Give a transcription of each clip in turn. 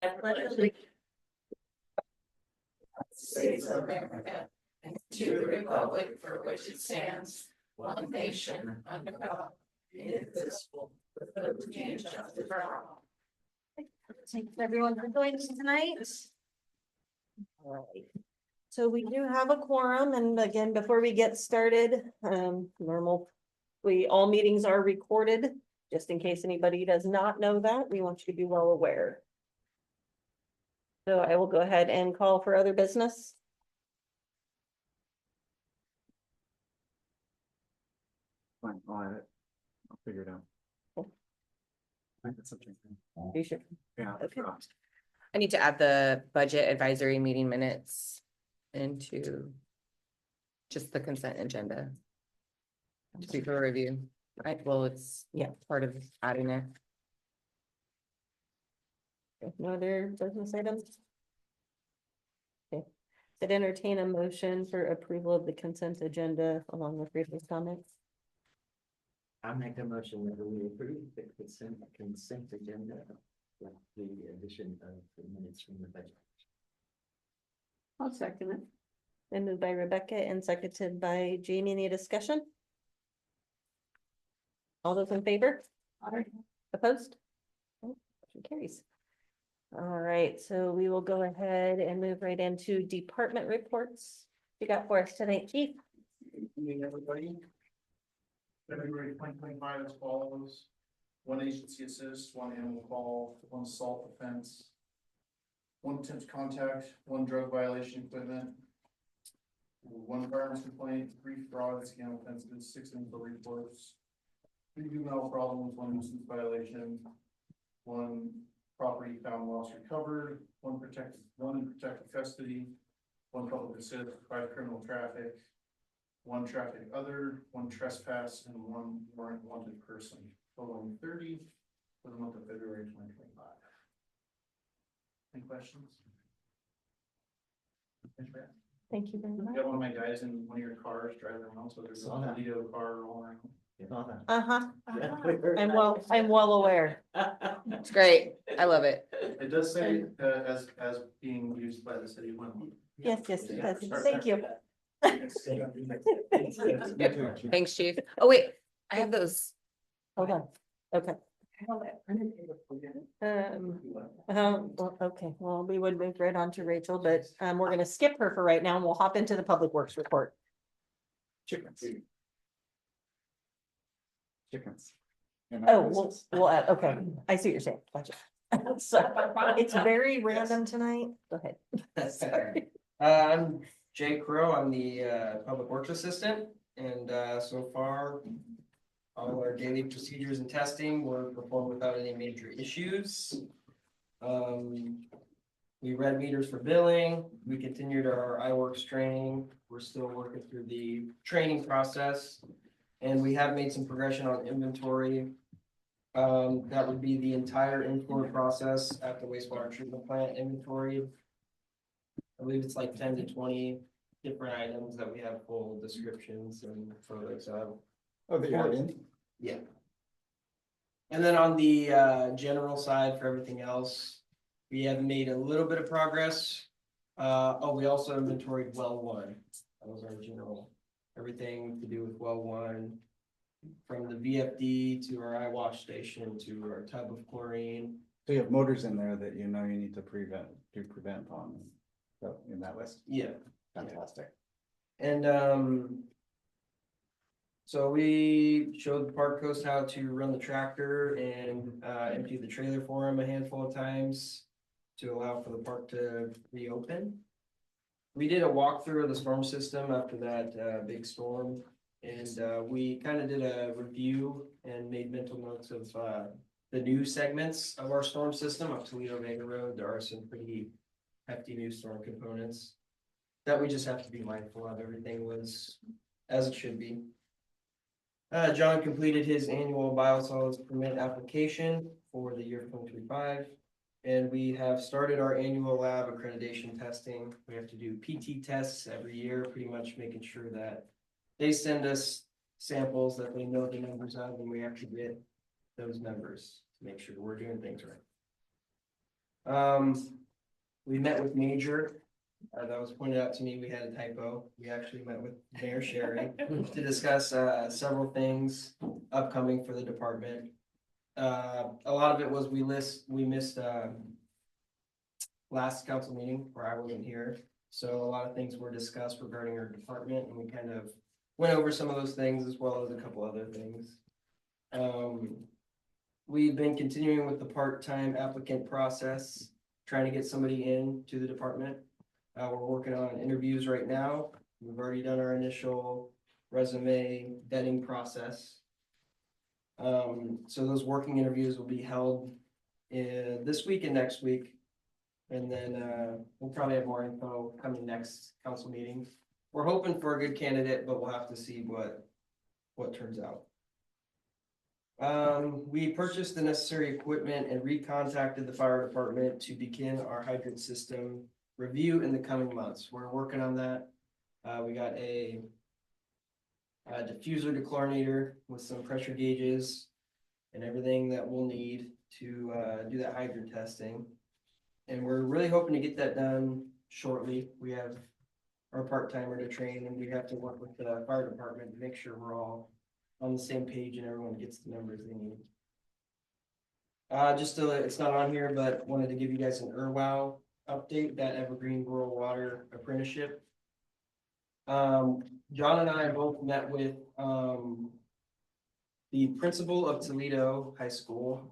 I pledge allegiance States of America and to the republic for which it stands, one nation under God, indivisible, with liberty and justice for all. Thanks everyone for joining us tonight. All right. So we do have a quorum, and again, before we get started, all meetings are recorded, just in case anybody does not know that, we want you to be well aware. So I will go ahead and call for other business. Fine, I'll add it. I'll figure it out. Cool. I think that's something. You sure? Yeah. I Okay. forgot. I need to add the budget advisory meeting minutes into just the consent agenda to be for review. Right, well, it's part of adding it. No other business items? Okay, I'd entertain a motion for approval of the consent agenda along with Rachel's comments. I'll make a motion that we approve the consent agenda with the addition of the minutes from the budget. I'll second it. And moved by Rebecca and seconded by Jamie. Any discussion? All those in favor? Opposed? Oh, motion carries. All right, so we will go ahead and move right into department reports. You got for us tonight, Chief? Evening, everybody. February 2025 as follows: one agency assist, one animal call, one assault offense, one attempt to contact, one drug violation equipment, one firearms complaint, 3 frauds, scam offenses, 6 info reports, 3 juvenile problems, 1 nuisance violation, 1 property found lost recovered, 1 in protected custody, 1 public assist, 5 criminal traffic, 1 traffic other, 1 trespass, and 1 warrant wanted person, totaling 30 for the month of February 2025. Any questions? Thank you very You much. got one of my guys in one of your cars driving around, so there's a Saw that. Toledo car all around. Uh-huh. I'm well aware. It's great. I love it. It does say, as being used by the city of Winwood. Yes, it does. Thank you. Thanks, Chief. Oh, wait, I have those. Hold on. Okay. Okay, well, we would move right on to Rachel, but we're gonna skip her for right now and we'll hop into the public works report. Chickens. Chickens. Oh, we'll add, okay, I see what you're saying, gotcha. So, it's very random tonight, go ahead. Sorry. I'm Jay Crow, I'm the Public Works Assistant, and so far, all our daily procedures and testing were performed without any major issues. We read meters for billing, we continued our iWorks training, we're still working through the training process. And we have made some progression on inventory. That would be the entire inflow process at the wastewater treatment plant inventory. I believe it's like 10 to 20 different items that we have full descriptions and photos of. Oh, they are in? Yeah. And then on the general side for everything else, we have made a little bit of progress. We also inventoried well 1. That was our general, everything to do with well 1. From the VFD to our eye wash station to our tub of chlorine. So you have motors in there that you need to prevent on. So in that list. Yeah. Fantastic. And so we showed the Park Coast how to run the tractor and empty the trailer for them a handful of times to allow for the park to reopen. We did a walkthrough of the storm system after that big storm, and we kind of did a review and made mental notes of the new segments of our storm system up Toledo Vega Road. There are some pretty hefty new storm components that we just have to be mindful of. Everything was as it should be. John completed his annual biosolids permit application for the year 2025. And we have started our annual lab accreditation testing. We have to do PT tests every year, pretty much making sure that they send us samples that they know the numbers of, and we have to get those numbers to make sure we're doing things right. We met with Major. That was pointed out to me, we had a typo. We actually met with Mayor Sherry to discuss several things upcoming for the department. A lot of it was we missed last council meeting where I wasn't here. So a lot of things were discussed regarding our department, and we kind of went over some of those things as well as a couple other things. We've been continuing with the part-time applicant process, trying to get somebody in to the department. We're working on interviews right now. We've already done our initial resume vetting process. So those working interviews will be held in this week and next week. And then we'll probably have more info coming next council meeting. We're hoping for a good candidate, but we'll have to see what turns out. We purchased the necessary equipment and recontacted the fire department to begin our hydrant system review in the coming months. We're working on that. We got a diffuser dechlorinator with some pressure gauges and everything that we'll need to do that hydrant testing. And we're really hoping to get that done shortly. We have our part-timer to train, and we have to work with the fire department to make sure we're all on the same page and everyone gets the numbers they need. It's not on here, but wanted to give you guys an IRWOW update, that Evergreen Rural Water Apprenticeship. John and I both met with the principal of Toledo High School,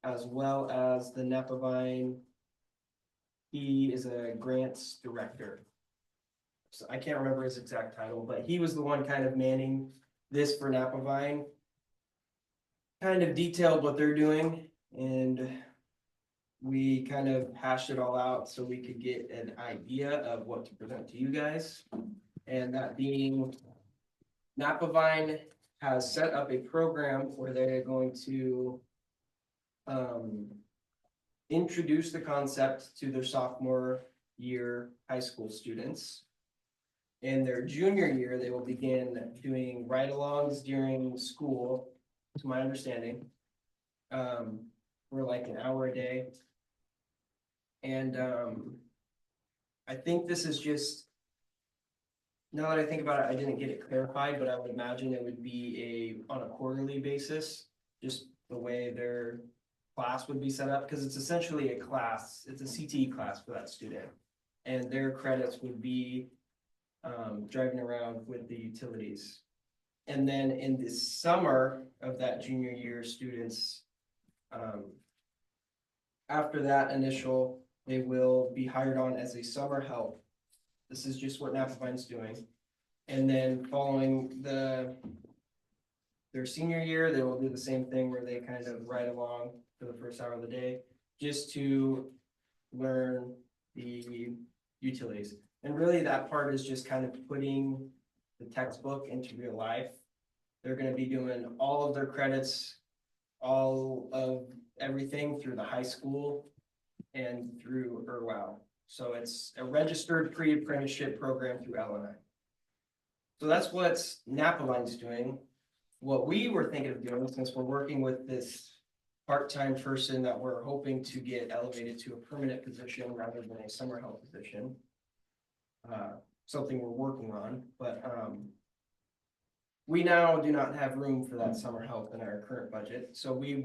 as well as the Napavine. He is a grants director. So I can't remember his exact title, but he was the one kind of manning this for Napavine. Kind of detailed what they're doing, and we kind of hashed it all out so we could get an idea of what to present to you guys. And that being, Napavine has set up a program where they're going to introduce the concept to their sophomore year high school students. In their junior year, they will begin doing ride-alongs during school, to my understanding. For like an hour a day. And I think this is just, now that I think about it, I didn't get it clarified, but I would imagine it would be on a quarterly basis, just the way their class would be set up, because it's essentially a class, it's a CTE class for that student. And their credits would be driving around with the utilities. And then in the summer of that junior year, students, after that initial, they will be hired on as a summer help. This is just what Napavine's doing. And then following their senior year, they will do the same thing where they kind of ride along for the first hour of the day, just to learn the utilities. And really that part is just kind of putting the textbook into real life. They're going to be doing all of their credits, all of everything through the high school and through IRWOW. So it's a registered pre-apprenticeship program through LNI. So that's what Napavine's doing. What we were thinking of doing, since we're working with this part-time person that we're hoping to get elevated to a permanent position rather than a summer help position. Something we're working on, but we now do not have room for that summer help in our current budget. So we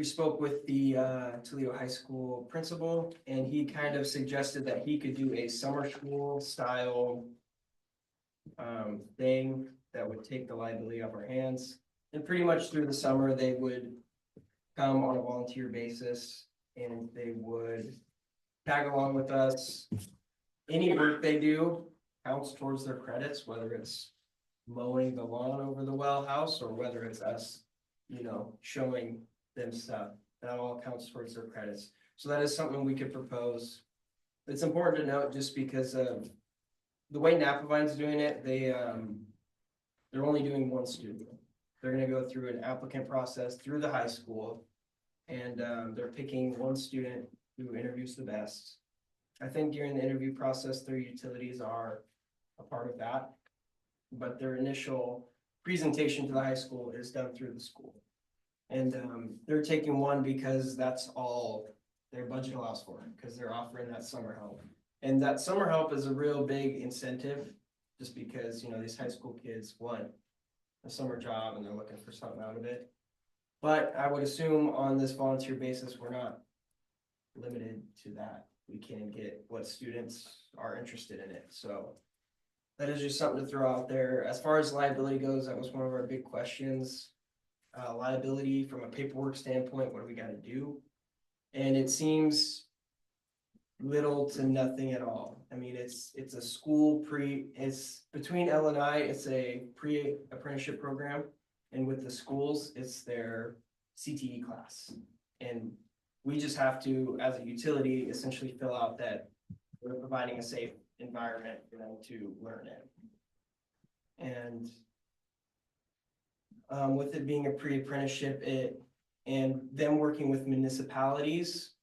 spoke with the Toledo High School principal, and he kind of suggested that he could do a summer school style thing that would take the liability off our hands. And pretty much through the summer, they would come on a volunteer basis and they would tag along with us. Any work they do counts towards their credits, whether it's mowing the lawn over the well house or whether it's us, showing them stuff. That all counts towards their credits. So that is something we could propose. It's important to note just because of the way Napavine's doing it, they're only doing one student. They're going to go through an applicant process through the high school, and they're picking one student who interviews the best. I think during the interview process, their utilities are a part of that, but their initial presentation to the high school is done through the school. And they're taking one because that's all their budget allows for, because they're offering that summer help. And that summer help is a real big incentive, just because, you know, these high school kids want a summer job and they're looking for something out of it. But I would assume on this volunteer basis, we're not limited to that. We can get what students are interested in it, so. That is just something to throw out there. As far as liability goes, that was one of our big questions. Liability from a paperwork standpoint, what do we gotta do? And it seems little to nothing at all. I mean, it's a school it's between L&I, it's a pre-apprenticeship program. And with the schools, it's their CTE class. And we just have to, as a utility, essentially fill out that we're providing a safe environment for them to learn in. And with it being a pre-apprenticeship, and them working with municipalities,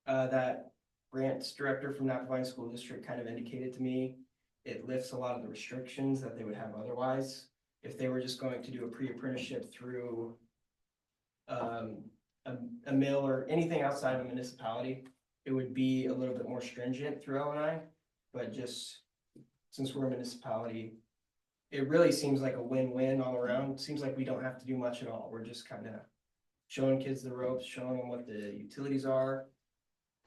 that grants director from Napavine School District kind of indicated to me, it lifts a lot of the restrictions that they would have otherwise. If they were just going to do a pre-apprenticeship through a mill or anything outside of a municipality, it would be a little bit more stringent through L&I. But just since we're a municipality, it really seems like a win-win all around. Seems like we don't have to do much at all. We're just kind of showing kids the ropes, showing them what the utilities are.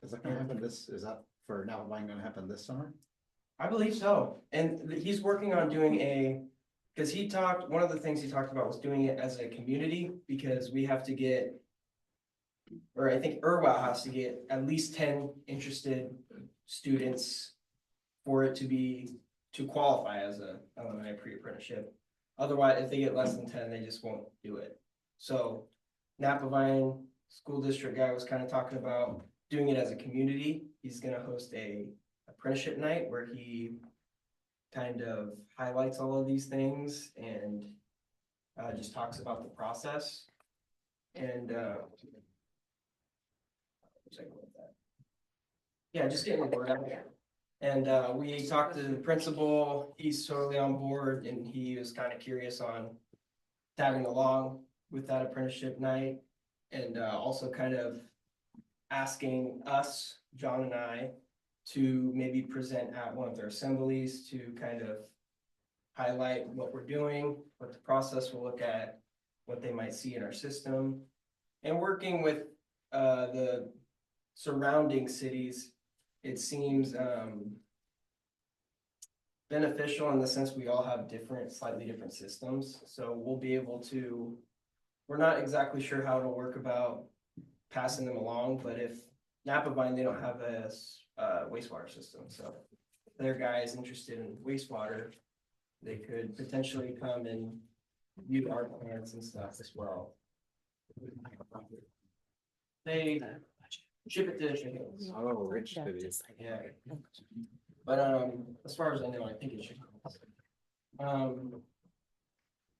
Is that gonna happen is that for Napavine gonna happen this summer? I believe so. And he's working on doing because one of the things he talked about was doing it as a community, because we have to get, or I think Irwell has to get at least 10 interested students for it to qualify as a L&I pre-apprenticeship. Otherwise, if they get less than 10, they just won't do it. So Napavine School District guy was kind of talking about doing it as a community. He's gonna host a apprenticeship night where he kind of highlights all of these things and just talks about the process. And yeah, just getting the word out there. And we talked to the principal. He's totally on board, and he was kind of curious on tagging along with that apprenticeship night, and also kind of asking us, John and I, to maybe present at one of their assemblies to kind of highlight what we're doing, what the process will look at, what they might see in our system, and working with the surrounding cities. It seems beneficial in the sense we all have slightly different systems. So we'll be able to, we're not exactly sure how it'll work about passing them along, but if Napavine, they don't have a wastewater system. So if their guy is interested in wastewater, they could potentially come and view our plants and stuff as well. They ship it to Chicago. Oh, rich city. Yeah. But as far as I know, I think it should.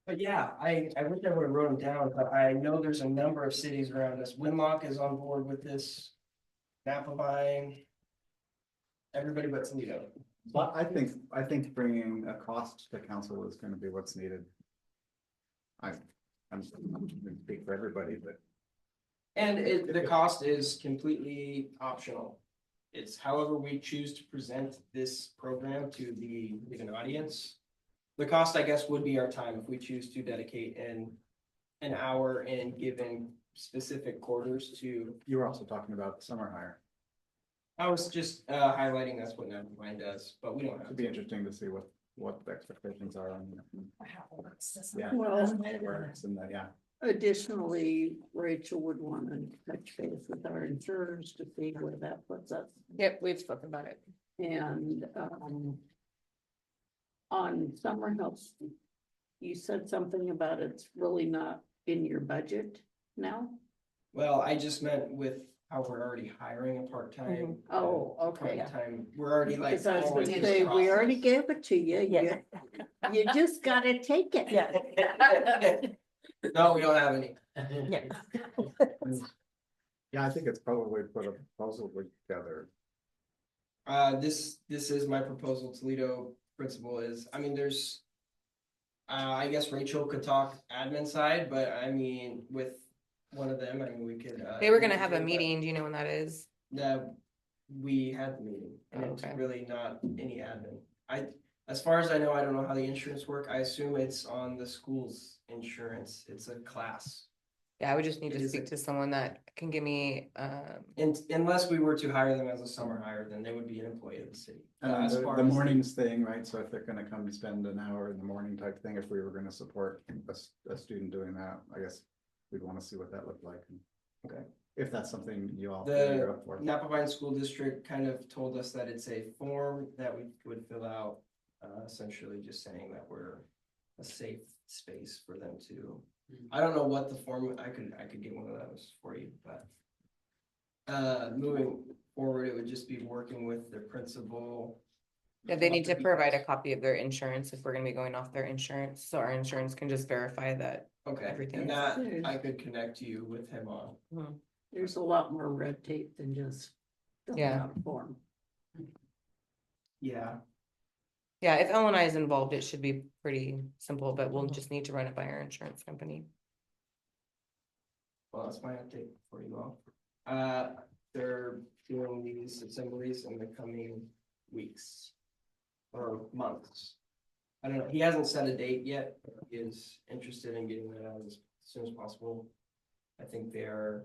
But yeah, I wish I would have wrote them down, but I know there's a number of cities around us. Winlock is on board with this. Napavine. Everybody but Toledo. But I think bringing a cost to council is gonna be what's needed. I'm gonna speak for everybody, but And the cost is completely optional. It's however we choose to present this program to the given audience. The cost, I guess, would be our time if we choose to dedicate an hour in given specific quarters to. you were also talking about summer hire. I was just highlighting that's what Napavine does, but we don't have It'd to. be interesting to see what the expectations are on. Yeah. Well, Works and that, yeah. additionally, Rachel would want to touch base with our insurers to see where that puts us. Yep, we've spoken about it. And on summer help, you said something about it's really not in your budget now? Well, I just meant with how we're already hiring a part-time. Oh, okay. Part-time, we're already like. Because I was always gonna in the say, we already process. gave it to you. You just gotta take it. No, we don't have any. Yeah, I think it's probably put a proposal together. This is my proposal. Toledo principal is, I mean, there's. I guess Rachel could talk admin side, but I mean, with one of them, I mean, we could. They were gonna have a interview, but- meeting. Do you know when that is? We had the meeting, and it's Okay. really not any admin. As far as I know, I don't know how the insurance work. I assume it's on the school's insurance. It's a class. Yeah, I would just need It to is speak a- to someone that can give me, And unless we were to hire them as a summer hire, then they would be an employee of the city. And then As the, far the as mornings thing, right, so if they're gonna come spend an hour in the morning type thing, if we were gonna support a student doing that, I guess. We'd wanna see what that looked like. Okay. If that's something you all. The figure out for. Napa Vine School District kind of told us that it's a form that we would fill out, essentially just saying that we're a safe space for them to. I don't know what the form, I could get one of those for you, but. Moving forward, it would just be working with the principal. yeah, they need to provide a copy of their insurance if we're gonna be going off their insurance, so our insurance can just verify that. Okay, everything and is- that I could connect you with him on. There's a lot more red tape than just filling Yeah. out a form. Yeah, Yeah, if LNI is involved, it should be pretty simple, but we'll just need to run it by our insurance company. well, that's my update for you all. They're doing these assemblies in the coming weeks. Or months. I don't know, he hasn't set a date yet, but he is interested in getting that out as soon as possible. I think they're.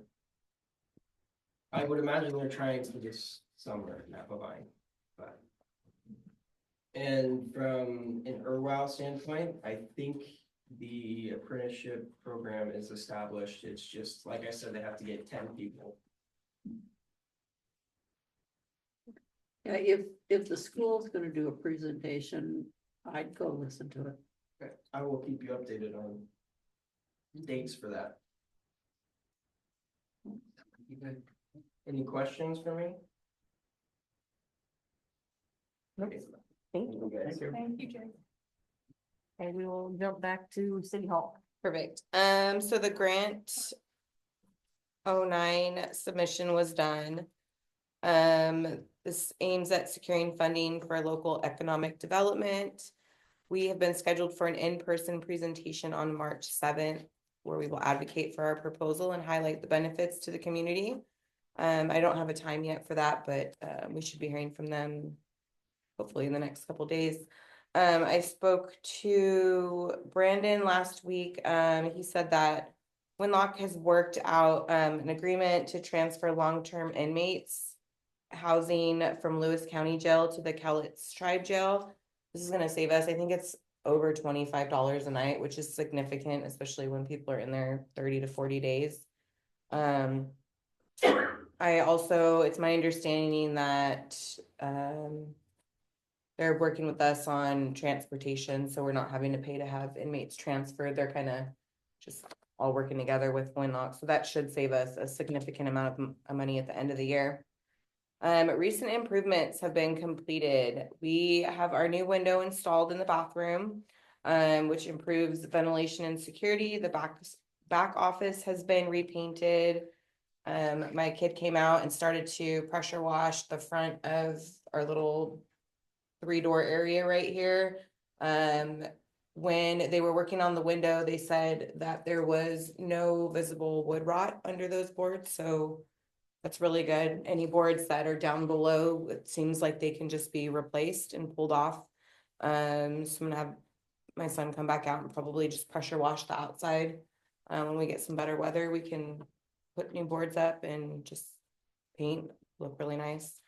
I would imagine they're trying for this summer, Napa Vine, but. And from an Irwell standpoint, I think the apprenticeship program is established. It's just, like I said, they have to get 10 people. Yeah, if the school's gonna do a presentation, I'd go listen to it. Okay, I will keep you updated on dates for that. Any questions for me? Nope. Okay. Thank you, guys. Thank you, Jay. And we will jump back to City Hall. Perfect. So the grant 09 submission was done. This aims at securing funding for local economic development. We have been scheduled for an in-person presentation on March 7th, where we will advocate for our proposal and highlight the benefits to the community. I don't have a time yet for that, but we should be hearing from them hopefully in the next couple days. I spoke to Brandon last week. He said that Winlock has worked out an agreement to transfer long-term inmates housing from Lewis County Jail to the Cowlitz Tribe Jail. This is gonna save us, I think it's over $25 a night, which is significant, especially when people are in there 30 to 40 days. I also, it's my understanding that they're working with us on transportation, so we're not having to pay to have inmates transferred. They're kind of just all working together with Winlock, so that should save us a significant amount of money at the end of the year. Recent improvements have been completed. We have our new window installed in the bathroom, which improves ventilation and security. The back office has been repainted. My kid came out and started to pressure wash the front of our little 3-door area right here. When they were working on the window, they said that there was no visible wood rot under those boards, so that's really good. Any boards that are down below, it seems like they can just be replaced and pulled off. So I'm gonna have my son come back out and probably just pressure wash the outside. When we get some better weather, we can put new boards up and just paint, look really nice.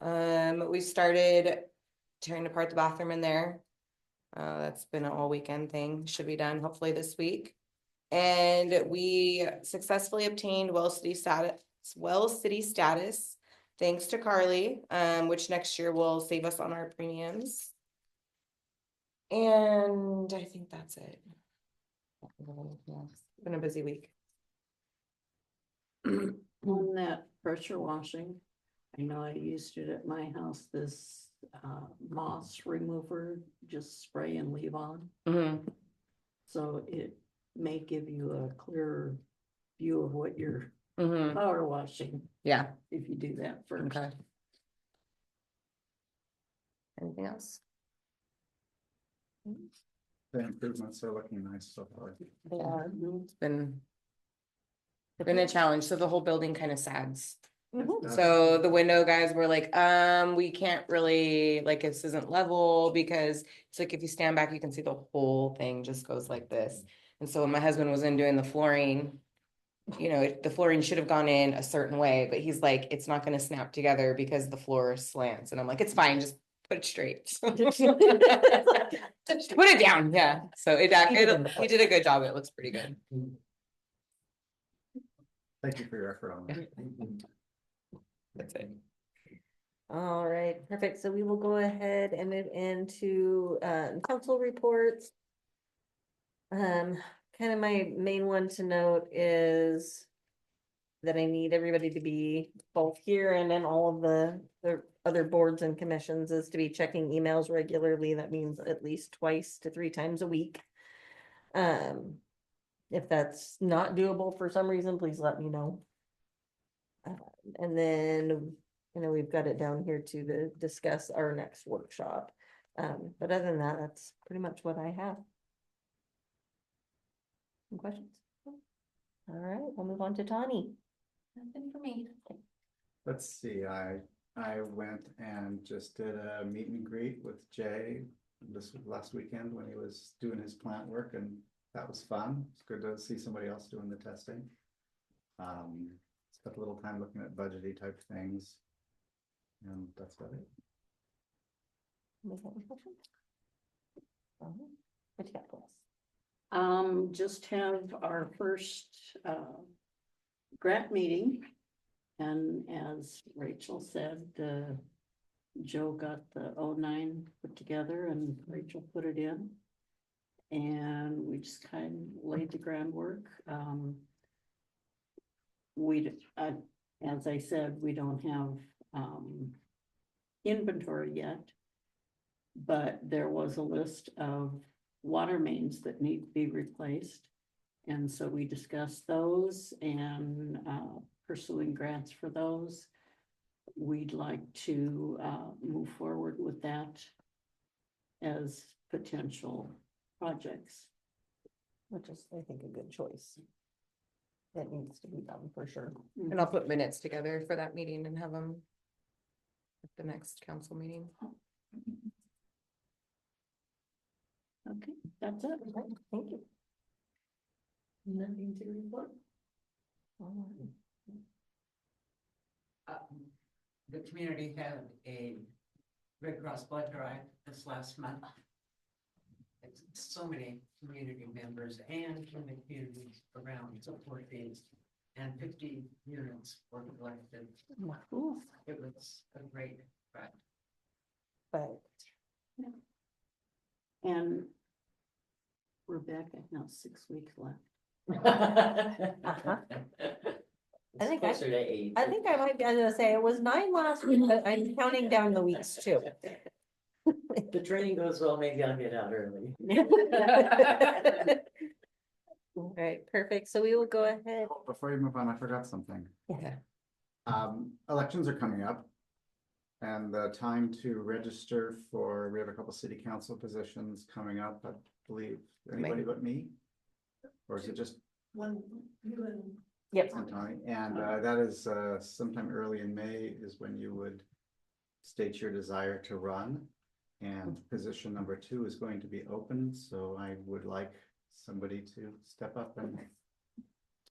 We started tearing apart the bathroom in there. That's been an all weekend thing, should be done hopefully this week. And we successfully obtained Well City status, thanks to Carly, which next year will save us on our premiums. And I think that's it. It's been a busy week. On that pressure washing, I know I used it at my house, this moss remover, just spray and leave on. Mhm. So it may give you a clearer view of what you're Mhm. power washing Yeah, if you do that first. okay. Anything else? The improvements are looking nice so far. Yeah, it's been been a challenge, so the whole building kind of sags. That's- So the window guys were like, we can't really, like, this isn't level, because it's like, if you stand back, you can see the whole thing just goes like this. And so when my husband was in doing the flooring, you know, the flooring should have gone in a certain way, but he's like, it's not gonna snap together because the floor slants, and I'm like, it's fine, just put it straight. Just put it down, yeah, so he did a good job, it looks pretty good. Thank you for your effort on that. That's it. All right, perfect. So we will go ahead and move into council reports. Kind of my main one to note is that I need everybody to be both here and then all of the other boards and commissions is to be checking emails regularly. That means at least 2 to 3 times a week. If that's not doable for some reason, please let me know. And then, you know, we've got it down here to discuss our next workshop. But other than that, that's pretty much what I have. Some questions? All right, we'll move on to Tawny. Nothing for me. Let's see, I went and just did a meet and greet with Jay this last weekend when he was doing his plant work, and that was fun. It's good to see somebody else doing the testing. Spent a little time looking at budgety type things. And that's about it. Any other questions? All right, what you got for us? Just have our first, grant meeting. And as Rachel said, Joe got the 09 put together and Rachel put it in. And we just kind of laid the groundwork. As I said, we don't have, inventory yet. But there was a list of water mains that need to be replaced. And so we discussed those and pursuing grants for those. We'd like to move forward with that as potential projects. Which is, I think, a good choice. That needs to be done for sure. And I'll put minutes together for that meeting and have them at the next council meeting. Okay, that's it. Okay, thank you. Nothing to report. All right. The community had a Red Cross blood drive this last month. It's so many community members and from the communities around support these, and 50 units were collected. Ooh, It was a great drive. but And Rebecca, now 6 weeks left. Uh-huh. I think I- Closer to 8. I think I might be, I was gonna say it was 9 last week, but I'm counting down the weeks too. If the training goes well, maybe I'll get out early. All right, perfect. So we will go ahead. Oh, before you move on, I forgot something. Yeah. Elections are coming up. And the time to register for, we have a couple city council positions coming up, I believe, anybody but me? Or is it just Yep. Tony? And that is sometime early in May is when you would state your desire to run. And position number 2 is going to be open, so I would like somebody to step up and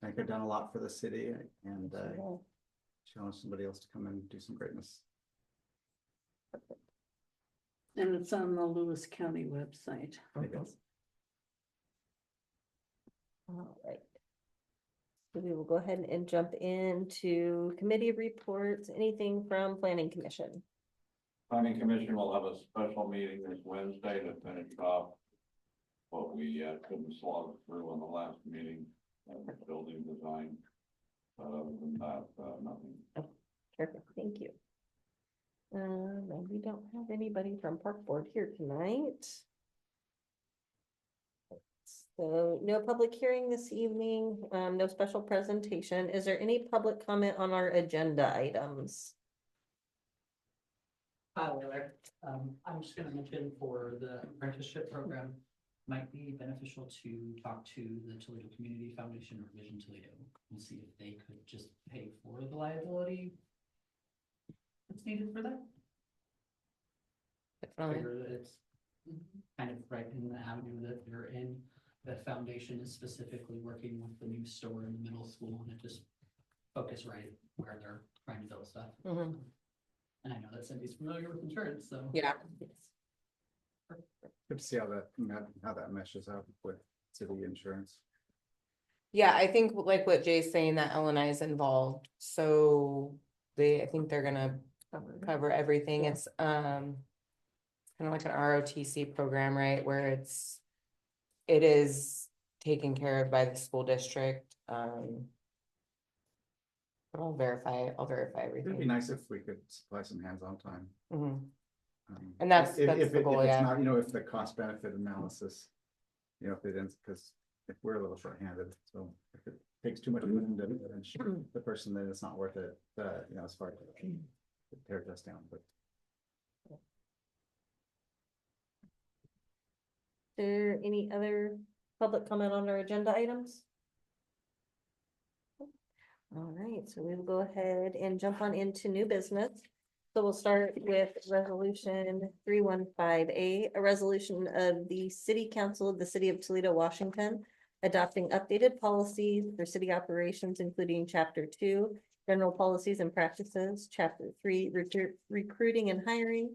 I think I've done a lot for the city and challenge somebody else to come and do some greatness. And it's on the Lewis County website. I guess. All right. So we will go ahead and jump into committee reports, anything from planning commission. Planning Commission will have a special meeting this Wednesday to finish off what we couldn't slog through on the last meeting, building design. Other than that, nothing. Perfect, thank you. And we don't have anybody from park board here tonight. So no public hearing this evening, no special presentation. Is there any public comment on our agenda items? Willer, I'm just gonna mention for the apprenticeship program, might be beneficial to talk to the Toledo Community Foundation or Vision Toledo and see if they could just pay for the liability that's needed for that. Definitely. Figure that it's kind of right in the avenue that they're in. The foundation is specifically working with the new store in the middle school, and it just focus right where they're trying to build stuff. Mhm. And I know that Cindy's familiar with insurance, so. Yeah. Good to see how that meshes up with city insurance. Yeah, I think like what Jay's saying, that LNI is involved, so I think they're gonna cover everything. It's, kind of like an ROTC program, right, where it is taken care of by the school district, but I'll verify It'd be everything. nice if we could supply some hands-on time. Mhm. Um, And that's if the it- goal, if it's yeah. not, you know, if the cost benefit analysis, you know, if it didn't, because if we're a little short-handed, so if it takes too much wind and shoot the person, then it's not worth it, you know, as far as it tears us down, but. There any other public comment on our agenda items? All right, so we will go ahead and jump on into new business. So we'll start with resolution 315A, a resolution of the City Council of the City of Toledo, Washington, adopting updated policies for city operations, including Chapter 2, General Policies and Practices, Chapter 3, Recruiting and Hiring,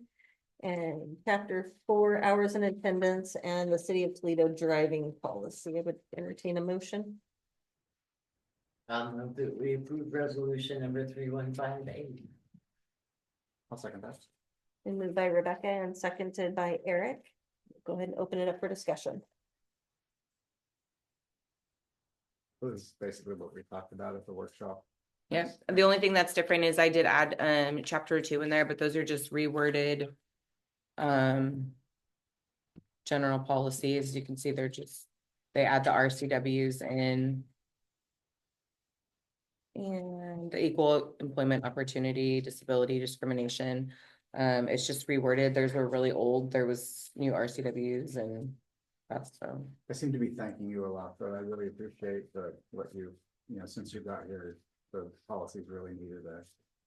and Chapter 4, Hours in Attendance, and the City of Toledo Driving Policy. I would entertain a motion. Move that we approve resolution number 315A. I'll second that. Been moved by Rebecca and seconded by Eric. Go ahead and open it up for discussion. This is basically what we talked about at the workshop. Yeah, the only thing that's different is I did add chapter 2 in there, but those are just reworded general policies. You can see they add the RCWs in. And the equal employment opportunity, disability discrimination. It's just reworded. Those were really old. There was new RCWs and that's so. I seem to be thanking you a lot, but I really appreciate what you know, since you got here, the policies really needed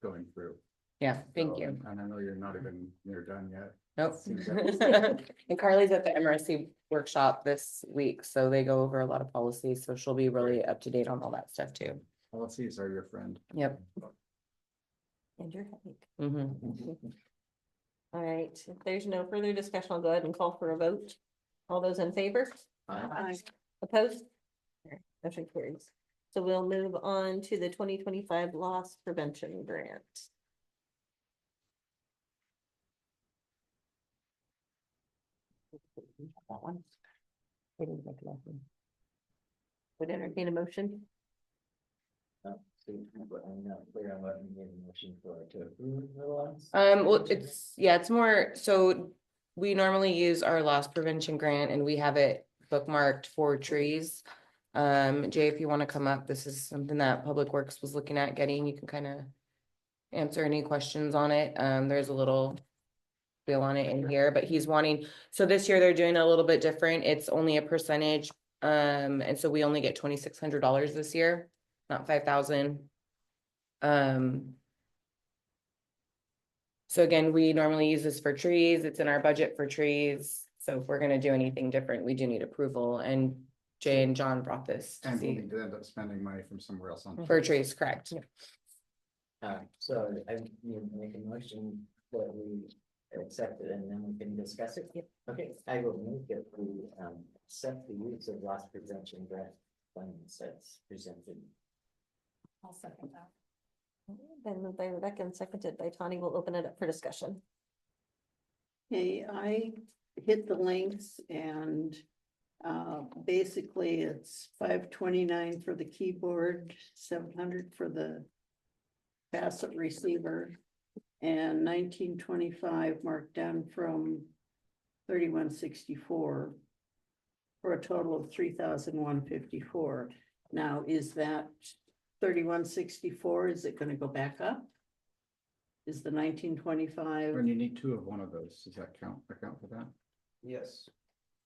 going through. Yeah, thank So, you. And I know you're not even near done yet. Nope. Seems like- And Carly's at the MRC workshop this week, so they go over a lot of policies, so she'll be really up to date on all that stuff too. Policies are your friend. Yep. And your headache. Mhm. All right, if there's no further discussion, I'll go ahead and call for a vote. All those in favor? Aye. Opposed? Motion carries. So we'll move on to the 2025 loss prevention grant. That one. I didn't make a motion. Would entertain a motion. So I'm not clear on what we need a motion for to approve the loss. Well, it's more, so we normally use our loss prevention grant and we have it bookmarked for trees. Jay, if you want to come up, this is something that Public Works was looking at getting, you can kind of answer any questions on it. There's a little bill on it in here, but he's wanting, so this year they're doing a little bit different. It's only a percentage. And so we only get $2,600 this year, not 5,000. So again, we normally use this for trees. It's in our budget for trees. So if we're gonna do anything different, we do need approval, and Jay and John brought this to And we'll see need to end up spending money from somewhere else on. for trees, correct? So I need to make a motion that we accept it and then we can discuss it. Yep. Okay, I will make it we accept the use of loss prevention grant funds that's presented. I'll second that. Then moved by Rebecca and seconded by Tawny. We'll open it up for discussion. Okay, I hit the links and basically it's $529 for the keyboard, $700 for the passive receiver, and $1925 marked down from $3164 for a total of $3,154. Now, is that $3164? Is it gonna go back up? Is the 1925? When you need two of one of those, does that account for that? Yes.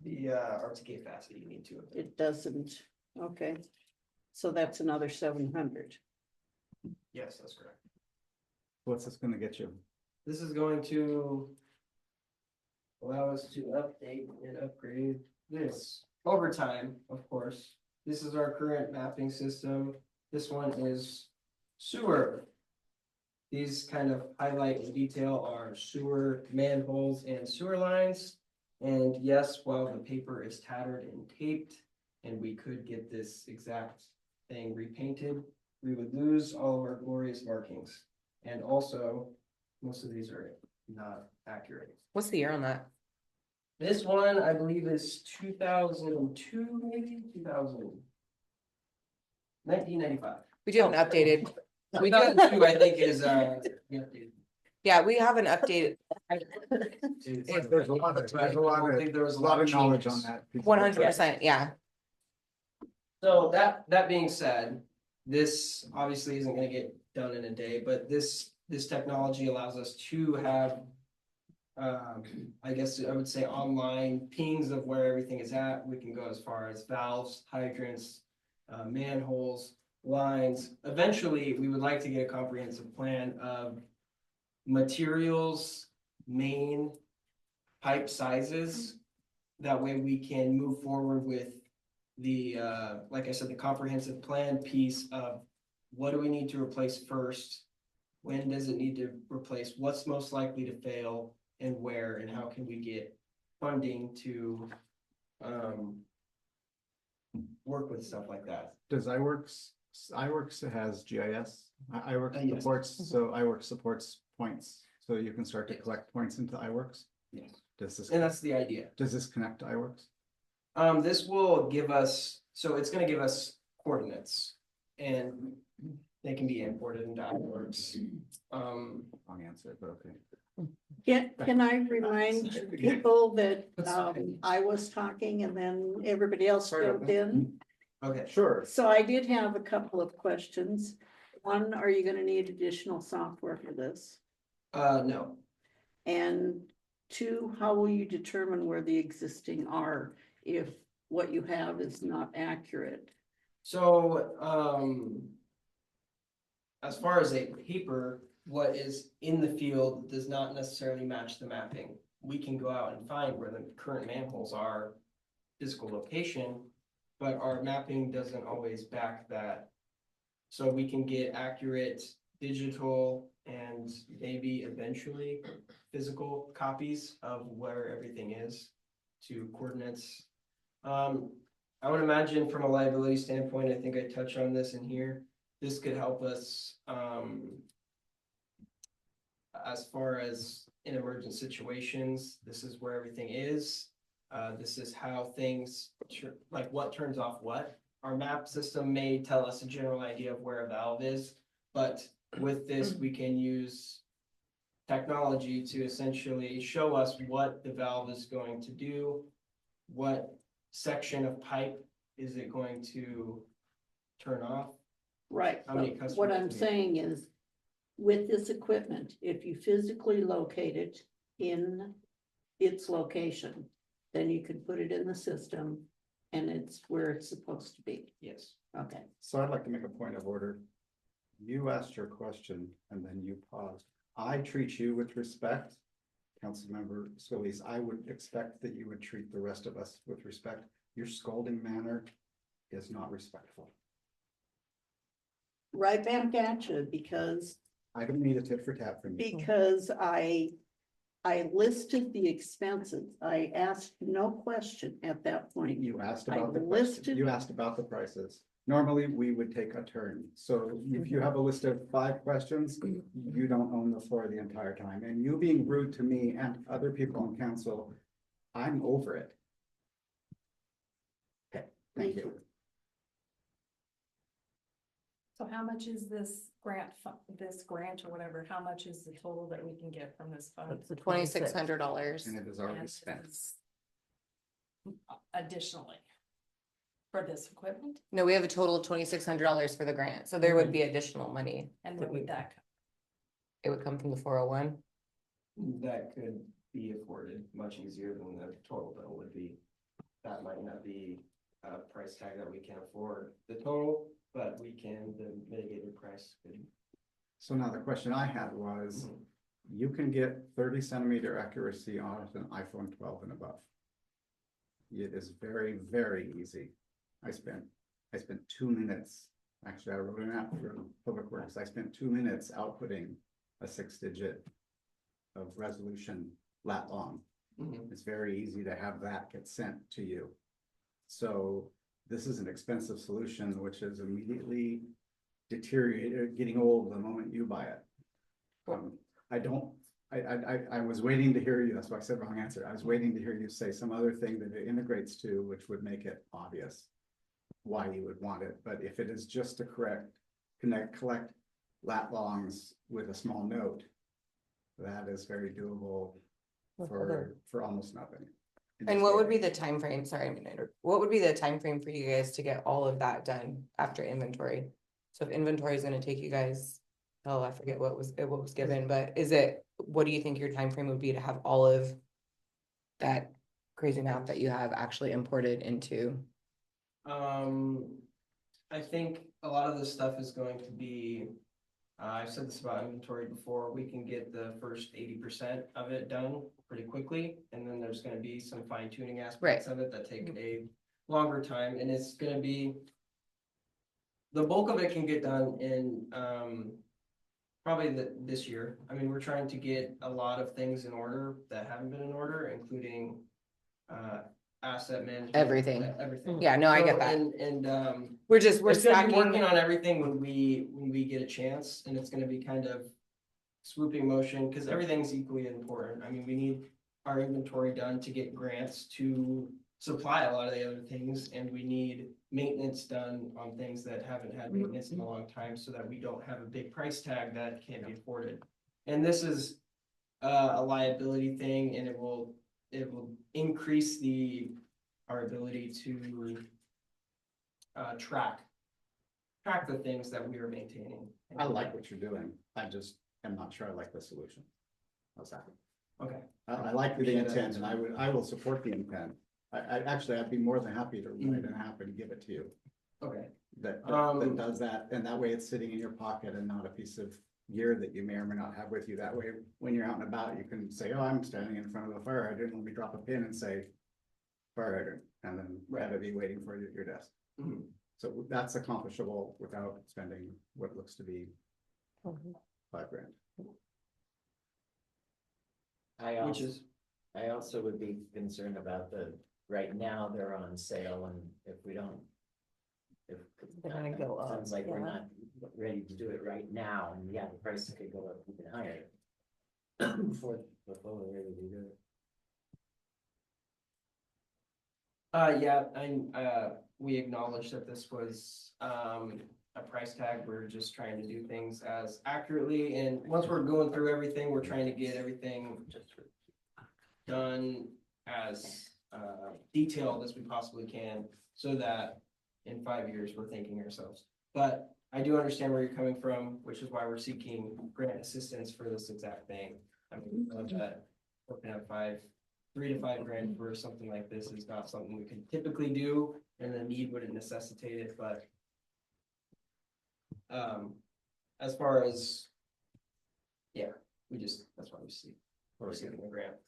The RTK facet, you need two of them. It doesn't, okay. So that's another 700. Yes, that's correct. What's this gonna get you? This is going to allow us to update and upgrade this over time, of course. This is our current mapping system. This one is sewer. These kind of highlight in detail our sewer manholes and sewer lines. And yes, while the paper is tattered and taped, and we could get this exact thing repainted, we would lose all of our glorious markings. And also, most of these are not accurate. What's the year on that? This one, I believe, is 2002, maybe 1995. We do have an updated, we do, 2002, I think, is updated. yeah, we have an updated There's a lot of, I don't think there was a lot of knowledge on changes. that. 100%, yeah. So that being said, this obviously isn't gonna get done in a day, but this technology allows us to have. I guess I would say online pings of where everything is at. We can go as far as valves, hydrants, manholes, lines. Eventually, we would like to get a comprehensive plan of materials, main pipe sizes. That way we can move forward with the, like I said, the comprehensive plan piece of what do we need to replace first? When does it need to replace? What's most likely to fail and where, and how can we get funding to work with stuff like that? Does iWorks has GIS? iWorks Yes. supports, so iWorks supports points, so you can start to Yes. collect points into iWorks? Yes. Does this, And that's the idea. does this connect to iWorks? This will give us, so it's gonna give us coordinates and they can be imported into iWorks. Wrong answer, but okay. Can I remind people that I was talking and then everybody else Sorry about filled in? Okay, Sure. So I did have a couple of questions. One, are you gonna need additional software for this? no, And two, how will you determine where the existing are if what you have is not accurate? so, as far as a paper, what is in the field does not necessarily match the mapping. We can go out and find where the current manholes are, physical location, but our mapping doesn't always back that. So we can get accurate digital and maybe eventually physical copies of where everything is to coordinates. I would imagine from a liability standpoint, I think I touched on this in here. This could help us, as far as in emergent situations, this is where everything is. This is how things, like what turns off what. Our map system may tell us a general idea of where a valve is, but with this, we can use technology to essentially show us what the valve is going to do, what section of pipe is it going to turn off. Right, How many but customers what do I'm we have? saying is, with this equipment, if you physically locate it in its location, then you can put it in the system and it's where it's supposed to be. Yes. Okay, So I'd like to make a point of order. You asked your question and then you paused. I treat you with respect. Councilmember Solis, I would expect that you would treat the rest of us with respect. Your scolding manner is not respectful. right back at you because I don't need a tit for tat from you. Because I listed the expenses. I asked no question at that point. You asked I about the listed- prices. You asked about the prices. Normally, we would take a turn. So if you have a list of 5 questions, you don't own the floor the entire time. And you being rude to me and other people on council, I'm over it. Okay, thank you. So how much is this this grant or whatever, how much is the total that we can get from this fund? That's the $2,600. And it is already And spent. this is Additionally. For this equipment, No, we have a total of $2,600 for the grant, so there would be additional money. and where would that come? It would come from the 401. That could be afforded much easier than the total bill would be. that might not be a price tag that we can afford the total, but we can, the mitigated price. So now the question I had was, you can get 30 centimeter accuracy on an iPhone 12 and above. It is very, very easy. I spent 2 minutes, actually, I wrote an app for Public Works. I spent 2 minutes outputting a 6-digit of resolution lat long. It's very easy to have that get sent to you. So this is an expensive solution, which is immediately deteriorated, getting old the moment you buy it. I was waiting to hear you, that's why I said wrong answer. I was waiting to hear you say some other thing that it integrates to, which would make it obvious why you would want it. But if it is just to collect lat longs with a small note, that is very doable for almost nothing. And what would be the time frame? Sorry, I mean, what would be the time frame for you guys to get all of that done after inventory? So if inventory is gonna take you guys, oh, I forget what was given, but what do you think your time frame would be to have all of that crazy map that you have actually imported into? I think a lot of this stuff is going to be, I've said this about inventory before, we can get the first 80% of it done pretty quickly. And then there's gonna be some fine tuning aspects of it that take a longer time, and it's gonna be, the bulk of it can get done in, probably this year. I mean, we're trying to get a lot of things in order that haven't been in order, including, asset management. Everything. Everything. Yeah, no, I get So, that. And We're it's gonna be stacking. working on everything when we get a chance, and it's gonna be kind of swooping motion, because everything's equally important. I mean, we need our inventory done to get grants to supply a lot of the other things, and we need maintenance done on things that haven't had maintenance in a long time, so that we don't have a big price tag that can't be afforded. And this is a liability thing, and it will increase our ability to track the things that we are maintaining. I like what you're doing. I just am not sure I like the solution. How's that? Okay. I like the intent, and I will support the intent. I'd be more than happy to write an app and give it to you. Okay. That does that, and that way it's sitting in your pocket and not a piece of gear that you may or may not have with you. That way, when you're out and about, you can say, oh, I'm standing in front of a fire hydrant, let me drop a pin and say fire hydrant, and then have it be waiting for you at your desk. So that's accomplishable without spending what looks to be $5,000. I also would be concerned about right now they're on sale, and if we don't. They're gonna go up, Sounds like we're yeah. not ready to do it right now, and yeah, the price could go up even higher. Before we're ready to do it. Yeah, we acknowledge that this was a price tag. We're just trying to do things as accurately, and once we're going through everything, we're trying to get everything done as detailed as we possibly can, so that in 5 years we're thanking ourselves. But I do understand where you're coming from, which is why we're seeking grant assistance for this exact thing. I mean, that working at $3 to $5 grand for something like this is not something we can typically do, and the need wouldn't necessitate it, but as far as, yeah, that's why we're seeking a grant.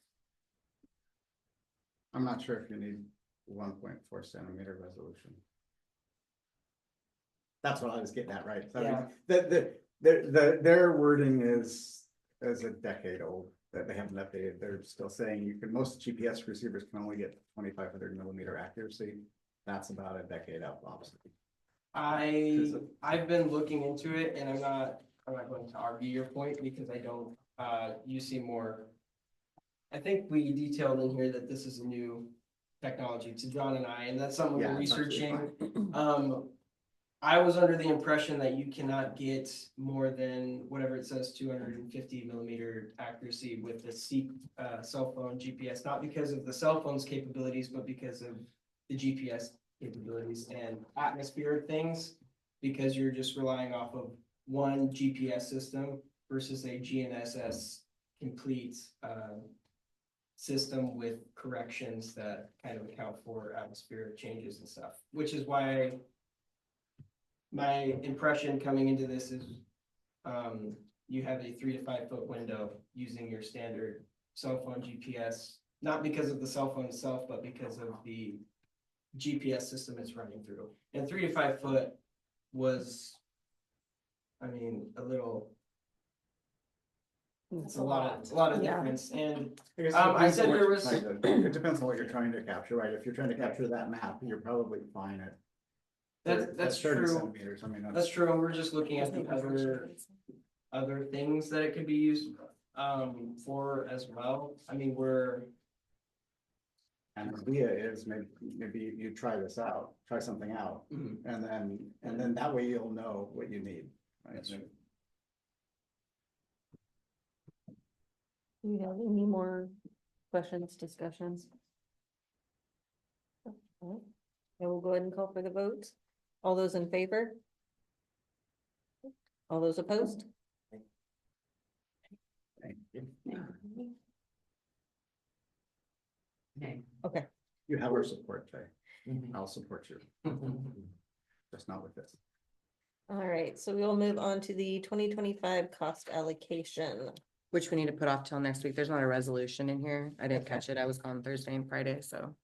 I'm not sure if you need 1.4 centimeter resolution. That's what I was getting at, right? So I mean, their wording is a decade old that they haven't updated. They're still saying most GPS receivers can only get 2,500 millimeter accuracy. That's about a decade out, obviously. I've been looking into it, and I'm not going to argue your point, because I don't, you seem more. I think we detailed in here that this is a new technology to John and I, and that's something we're researching. I was under the impression that you cannot get more than whatever it says, 250 millimeter accuracy with the cell phone GPS, not because of the cell phone's capabilities, but because of the GPS capabilities and atmospheric things, because you're just relying off of one GPS system versus a GNSS complete system with corrections that kind of account for atmospheric changes and stuff, which is why my impression coming into this is, you have a 3 to 5 foot window using your standard cell phone GPS, not because of the cell phone itself, but because of the GPS system it's running through. And 3 to 5 foot was, I mean, it's a lot of Yeah. difference. And I guess it I depends said on what there you're was- trying to- It depends on what you're trying to capture, right? If you're trying to capture that map, you're probably fine at. that's 30 true. centimeters. I mean, That's true. And we're just looking at the other things that it could be used for as well. I mean, And the idea is maybe you try this out, try something out, Mhm. and then that way you'll know what you need. Right? Do you have any more questions, discussions? Okay. I will go ahead and call for the vote. All those in favor? All those opposed? Okay. You have our support, Jay. Mhm. I'll support you, just not with this. All right, so we will move on to the 2025 cost allocation. Which we need to put off till next week. There's not a resolution in here. I didn't catch it. I was gone Thursday and Friday, so.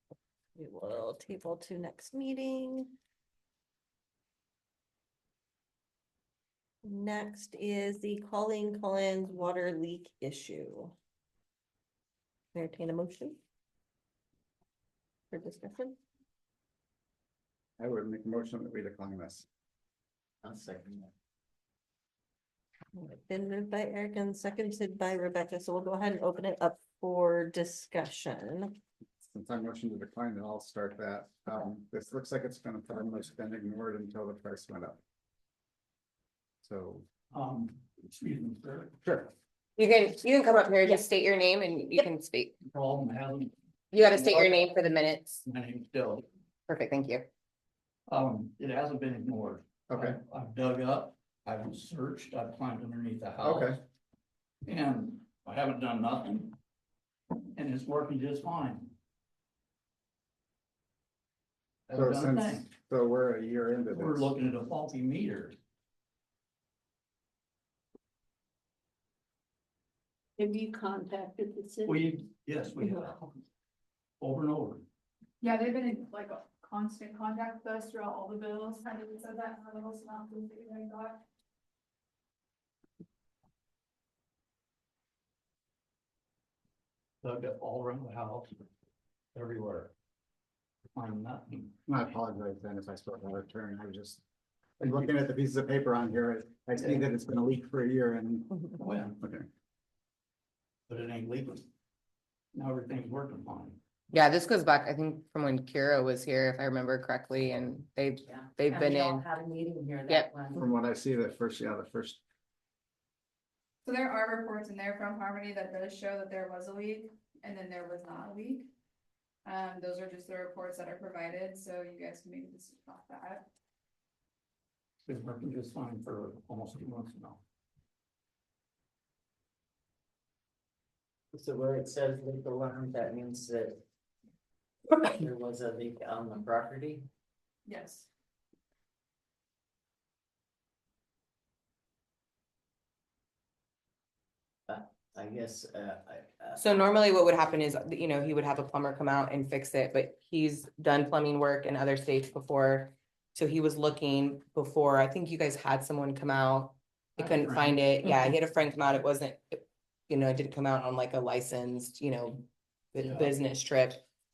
We will table to next meeting. Next is the Calling Collins water leak issue. Entertain a motion for discussion. I would make a motion that we decline this. I'll second that. Been moved by Eric and seconded by Rebecca, so we'll go ahead and open it up for discussion. Since I motioned to decline it, I'll start that. This looks like it's gonna probably been ignored until the price went up. So. Excuse me, sir. Sure. You can come up here, just state your name and you can speak. Problem hasn't, You gotta state your name for the minutes. my name's Bill. Perfect, thank you. It hasn't been ignored. Okay. I've dug up, I've searched, I've climbed underneath the house. Okay. And I haven't done nothing. And it's working just fine. So Haven't done a since, thing. so we're a year into this. We're looking at a faulty meter. Have you contacted the city? Yes, we have. Over and over. Yeah, they've been in like a constant contact with us throughout all the bills, kind of said that in our little synopsis that you guys got. Dug up all around the house, everywhere. Find nothing. I apologize then if I spoke out of turn. I was just. I'm looking at the pieces of paper on here. I see that it's been a leak for a year and. Oh, yeah, Okay. but it ain't leaking. Now everything's working fine. Yeah, this goes back, I think, from when Kira was here, if I remember correctly, and they've been in. Had a meeting here. Yep. From what I see, the first. So there are reports in there from Harmony that does show that there was a leak and then there was not a leak. Those are just the reports that are provided, so you guys can make a decision off that. It's been working just fine for almost 2 months now. So where it says leak alarm, that means that there was a leak on the property? Yes. I guess, So normally what would happen is, you know, he would have a plumber come out and fix it, but he's done plumbing work in other states before. So he was looking before, I think you guys had someone come out. They Had a couldn't friend. find it. Yeah, he had a friend come out. It wasn't, you know, it didn't come out on like a licensed, you know, Yeah. business trip.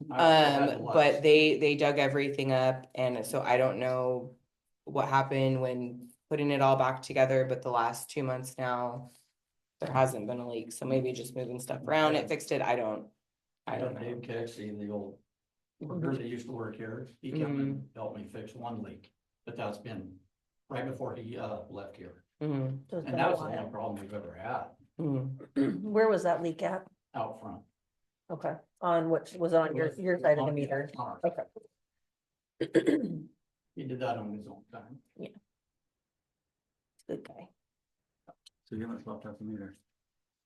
I had the But last- they dug everything up, and so I don't know what happened when putting it all back together, but the last 2 months now. There hasn't been a leak, so maybe just moving stuff around, it fixed it, I don't know. Dave Kexey, the old worker that used to work here, he came and helped me fix one leak, but that's been right before he left here. Mhm, So it's And been that a was the while. only problem we've ever had mhm. Where was that leak at? out front. Okay, on which was on your side of the meter. On our- Okay. He did that on his own time. Good guy. So you haven't swapped out the meter.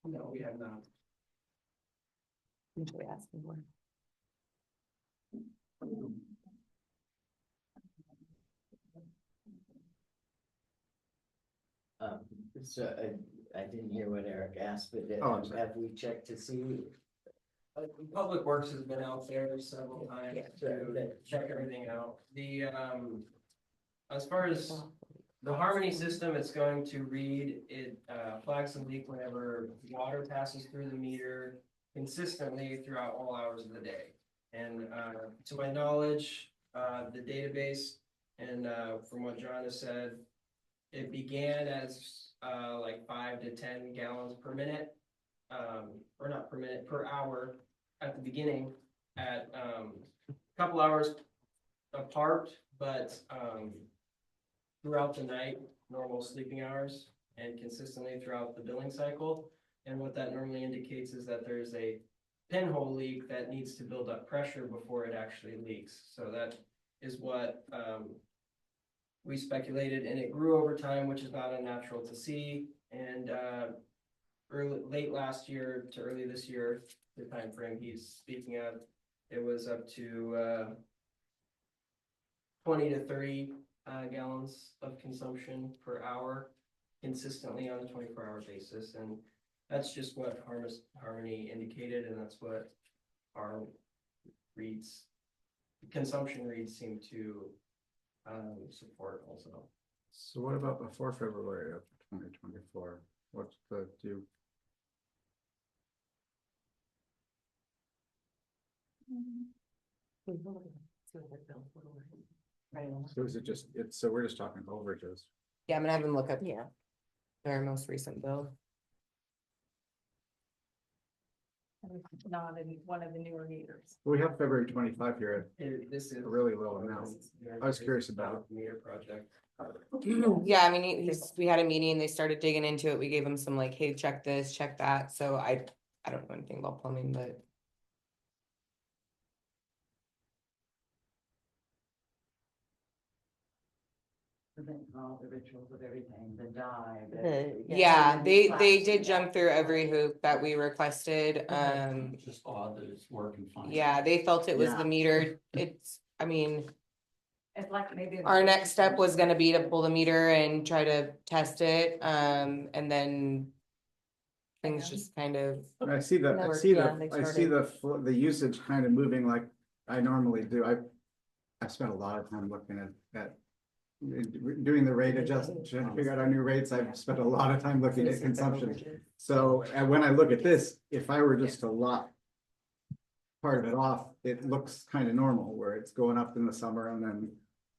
No, we have not. Usually asking more. So I didn't hear what Eric asked, but Oh, I'm sorry. have we checked to see? Public Works has been out there several times Yeah. to check everything out. As far as the Harmony system, it's going to read, it flags a leak whenever water passes through the meter consistently throughout all hours of the day. And to my knowledge, the database and from what John has said, it began as like 5 to 10 gallons per minute, or not per minute, per hour at the beginning at a couple hours apart, but throughout the night, normal sleeping hours, and consistently throughout the billing cycle. And what that normally indicates is that there's a pinhole leak that needs to build up pressure before it actually leaks. So that is what we speculated, and it grew over time, which is not unnatural to see. And late last year to early this year, the time frame he's speaking of, it was up to 20 to 30 gallons of consumption per hour consistently on a 24-hour basis. And that's just what Harmony indicated, and that's what our consumption reads seem to support also. So what about before February of 2024? What's the due? So is it just, so we're just talking overages? Yeah, I'm gonna have them look up Yeah. their most recent bill. Not in one of the newer meters. We have February 25 here This is a really low amount. I was curious about the meter project. Yeah, I mean, we had a meeting, they started digging into it, we gave them some like, hey, check this, check that, so I don't know anything about plumbing, but. All the rituals of everything, the dye. Yeah, they did jump through every hoop that we requested, It's just odd that it's working fine. yeah, they felt it was Yeah. the meter, I mean. It's like maybe. Our next step was gonna be to pull the meter and try to test it, and then. Things just kind of, I see the, Yeah, they I see the usage kind of moving like I normally do. I spent a lot of time looking at doing the rate adjustment, trying to figure out our new rates. I've spent a lot of time looking at consumption. So, and when I look at this, if I were just to lock part of it off, it looks kind of normal where it's going up in the summer and then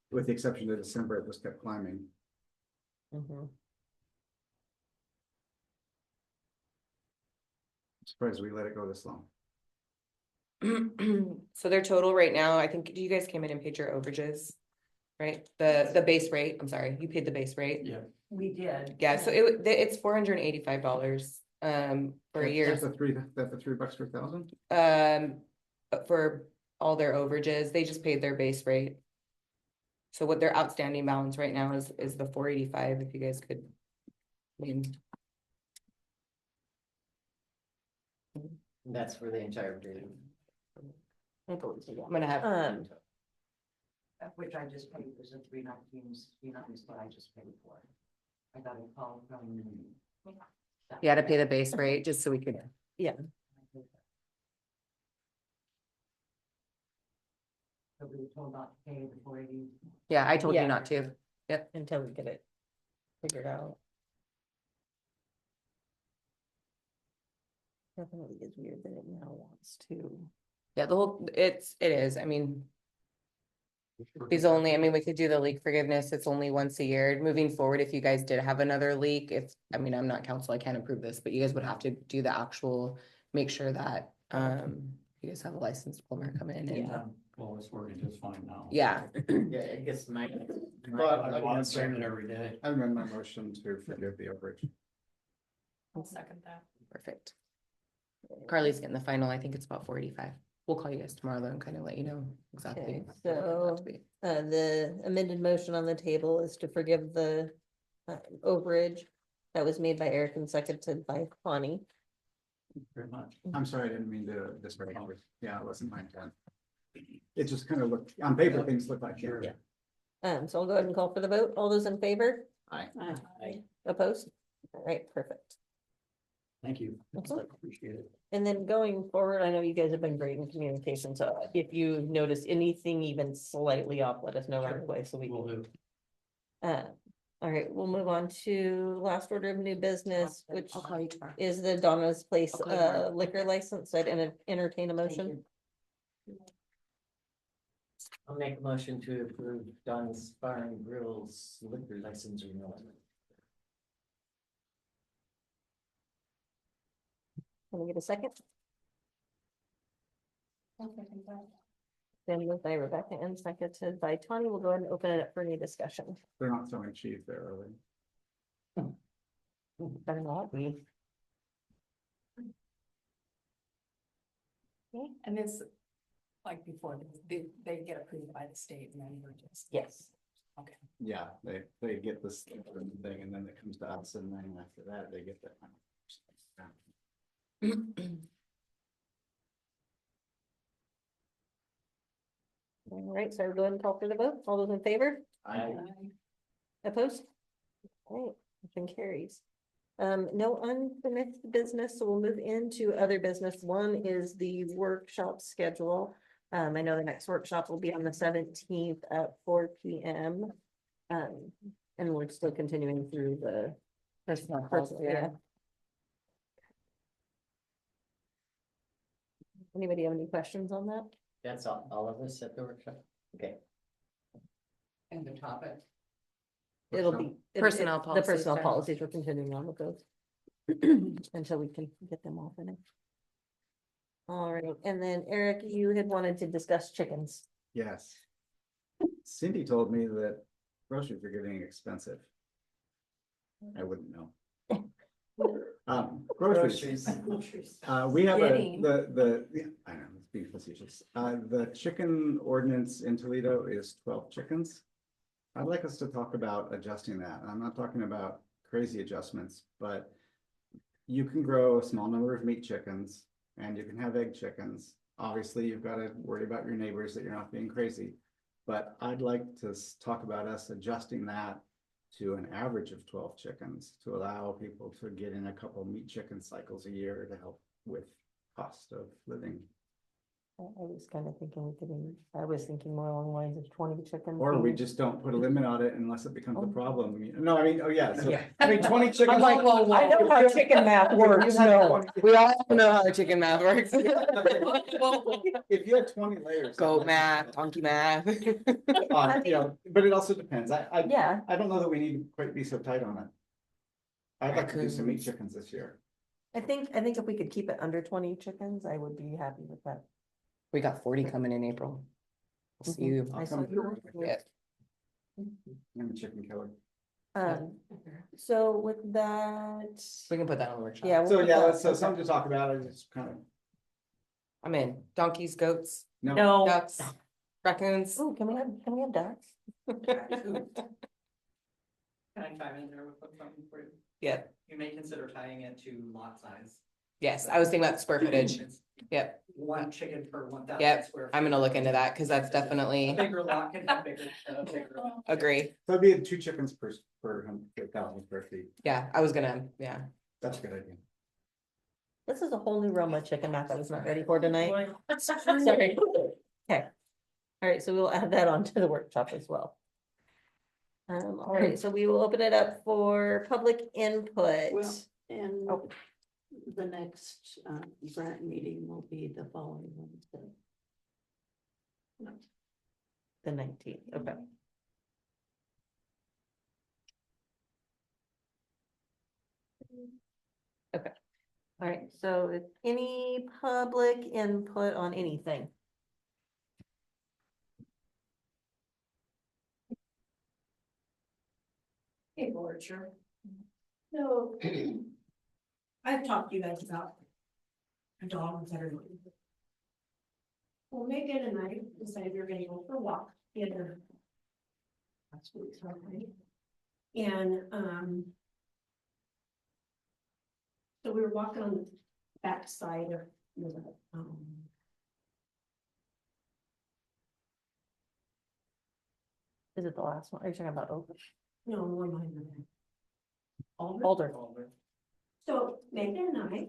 with the exception of December, it just kept climbing. Surprised we let it go this long. so their total right now, I think, you guys came in and paid your overages? Right, the base rate, I'm sorry, you paid the base rate? Yeah. We did. Yeah, so it's $485, for a year. That's the $3 per thousand? But for all their overages, they just paid their base rate. So what their outstanding balance right now is the 485, if you guys could. I mean, That's for the entire period. I'm gonna have, Which I just paid, was a 319, what I just paid for. I got a call from. you had to pay the base rate just so we could, So we were told not to pay the 480. yeah, I told you Yeah. not to. Until we get it figured out. Definitely is weird that it now wants to. Yeah, it is, I mean. These only, I mean, we could do the leak forgiveness, it's only once a year. Moving forward, if you guys did have another leak, I mean, I'm not counsel, I can't approve this, but you guys would have to do the actual, make sure that, you guys have a licensed plumber come in and. Well, it's working just fine now. Yeah, Yeah, I guess my. I want to it every day. I amend my motion to forgive the overage. I'll second that. perfect. Carly's getting the final, I think it's about 485. We'll call you guys tomorrow though and kind of let you know exactly. Okay, what it turns out to be. The amended motion on the table is to forgive the overage that was made by Eric and seconded by Connie. Very much. I'm sorry, I didn't mean to disturb you. Yeah, it wasn't my intent. It just kind of looked, on paper, things look like. Sure. So I'll go ahead and call for the vote. All those in favor? Aye. Opposed? All right, perfect. Thank you. Mhm. Appreciate it. And then going forward, I know you guys have been great in communication, so if you notice anything even slightly off, let us know right away, so we Will can. do. All right, we'll move on to last order of new business, which I'll call you tomorrow. is the Donna's Place I'll call you tomorrow. liquor license. I'd entertain a motion. I'll make a motion to approve Don's Bar and Grill's liquor license renewal. Can we get a second? Then moved by Rebecca and seconded by Tony. We'll go ahead and open it up for any discussion. They're not throwing cheese there, are they? Better not be. And it's like before, they get approved by the state and then we're just. Yes. Yeah, they get this thing and then it comes to us and then after that, they get that. All right, so we'll go ahead and call for the vote. All those in favor? I, Opposed? All right, motion carries. No unfinished business, so we'll move into other business. One is the workshop schedule. I know the next workshop will be on the 17th at 4 p.m. And we're still continuing through the. Personal Yeah. Anybody have any questions on that? that's all of us at the workshop. Okay. And the topic. It'll be. Personnel The policies, personnel sorry. policies, we're continuing on with those. Until we can get them all finished. All right, and then Eric, you had wanted to discuss chickens. Yes. Cindy told me that groceries are getting expensive. I wouldn't know. Groceries. We have Getting. yeah, I know, it's being facetious. The chicken ordinance in Toledo is 12 chickens. I'd like us to talk about adjusting that. I'm not talking about crazy adjustments, but you can grow a small number of meat chickens and you can have egg chickens. Obviously, you've got to worry about your neighbors that you're not being crazy. But I'd like to talk about us adjusting that to an average of 12 chickens to allow people to get in a couple meat chicken cycles a year to help with cost of living. I was kind of thinking I was thinking more along the lines of 20 chickens. Or we being- just don't put a limit on it unless it becomes a Oh. problem. No, I mean, oh yeah, so, Yeah. I mean, 20 chickens. I'm like, well, I know how chicken math works, no. We all know how the chicken math works. If you have 20 layers. Goat math, donkey math. You know, but it also depends. I Yeah, don't know that we need to quite be so tight on it. I'd like to do some meat Raccoons. chickens this year. I think if we could keep it under 20 chickens, I would be happy with that. We got 40 coming in April. We'll see you. I saw come you. Yeah. I'm a chicken killer. So with that. We can put that on the workshop. Yeah. we'll So put yeah, that- let's, so something to talk about. I just kind of, I'm in. Donkeys, goats, no. No. ducks, raccoons. Oh, can we have ducks? Can I chime in there with something for you? Yeah, You may consider tying it to lot size. yes, I was thinking about the square footage. It's Yep, One chicken per 1,000 Yep, square. I'm feet. gonna look into that because that's A definitely bigger lot can have bigger. agree. So it'd be 2 chickens per 1,000 square feet. Yeah, I was gonna, yeah. That's a good idea. This is a whole new realm of chicken math I was not ready for tonight. Sorry. Okay. All right, so we'll add that on to the workshop as well. All right, so we will open it up for public input. Well, and Oh. the next grant meeting will be the following Wednesday. The 19th, okay. Okay, all right, so if any public input on anything? Hey, Borcher. So I've talked to you guys about dogs that are. Well, Megan and I decided we were gonna go for a walk in last week's holiday. And, so we were walking on backside of the, Is it the last one? Are you talking about Oak? no, one behind Alder. So Megan and I,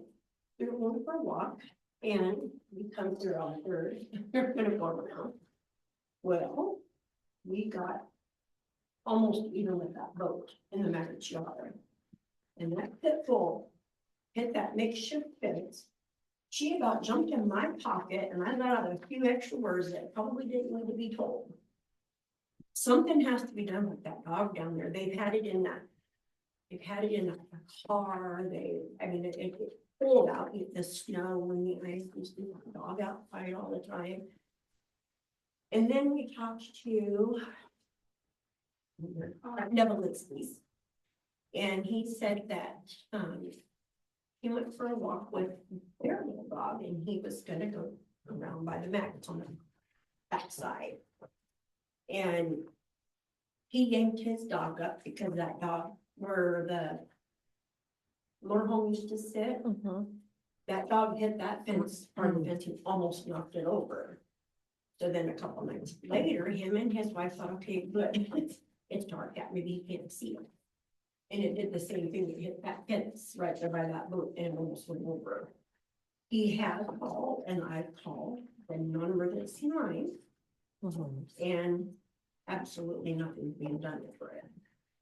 we were going for a walk and we come through on Third, we're gonna go around. Well, we got almost even with that boat in the Maggard's yard. And that pit bull hit that makeshift fence. She about jumped in my pocket and I let out a few extra words that probably didn't need to be told. Something has to be done with that dog down there. They've had it in that. They've had it in a car. It pulled out in the snow when the ice was the dog outside all the time. And then we talked to Nevelinsky's. And he said that, he went for a walk with their little dog and he was gonna go around by the maggots on the backside. And he yanked his dog up because that dog where the motorhome used to sit, that dog hit that fence, part of the fence, and almost knocked it over. So then a couple nights later, him and his wife thought, okay, good, it's dark out, maybe he can't see it. And it did the same thing, it hit that fence right there by that boat and almost went over. He has called and I've called the non-emergency line. And absolutely nothing's being done for it.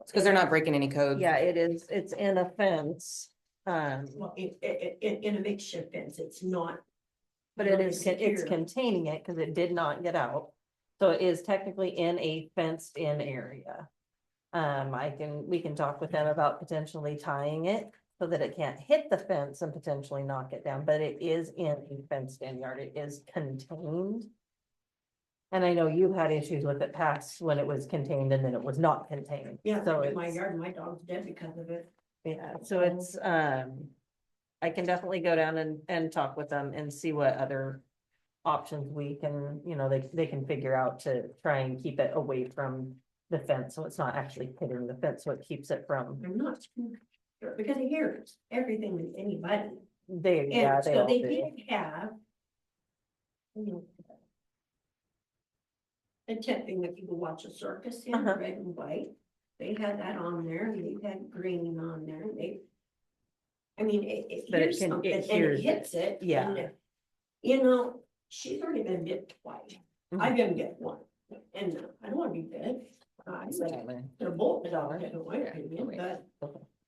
It's because they're not breaking any codes. Yeah, it is, it's in a fence. Well, in a makeshift fence, it's not. But it really is, it's secure. containing it because it did not get out. So it is technically in a fenced in area. We can talk with them about potentially tying it so that it can't hit the fence and potentially knock it down, but it is in a fenced in yard. It is contained. And I know you've had issues with it past when it was contained and then it was not contained. Yeah, So in my it's, yard, my dog's dead because of it. yeah, so it's, I can definitely go down and talk with them and see what other options we can, they can figure out to try and keep it away from the fence, so it's not actually hitting the fence, so it keeps it from, I'm not sure, because it hears everything with anybody. yeah, And they so all they do. did have. Attempting that people watch a circus in red and white. They had that on there, and they had green on there, and it But it hears can- it something and hears it hits it. yeah. and she's already been bit twice. Mhm. I've been bit once, and I don't wanna be bit. I said, they're both the dog, in my opinion, but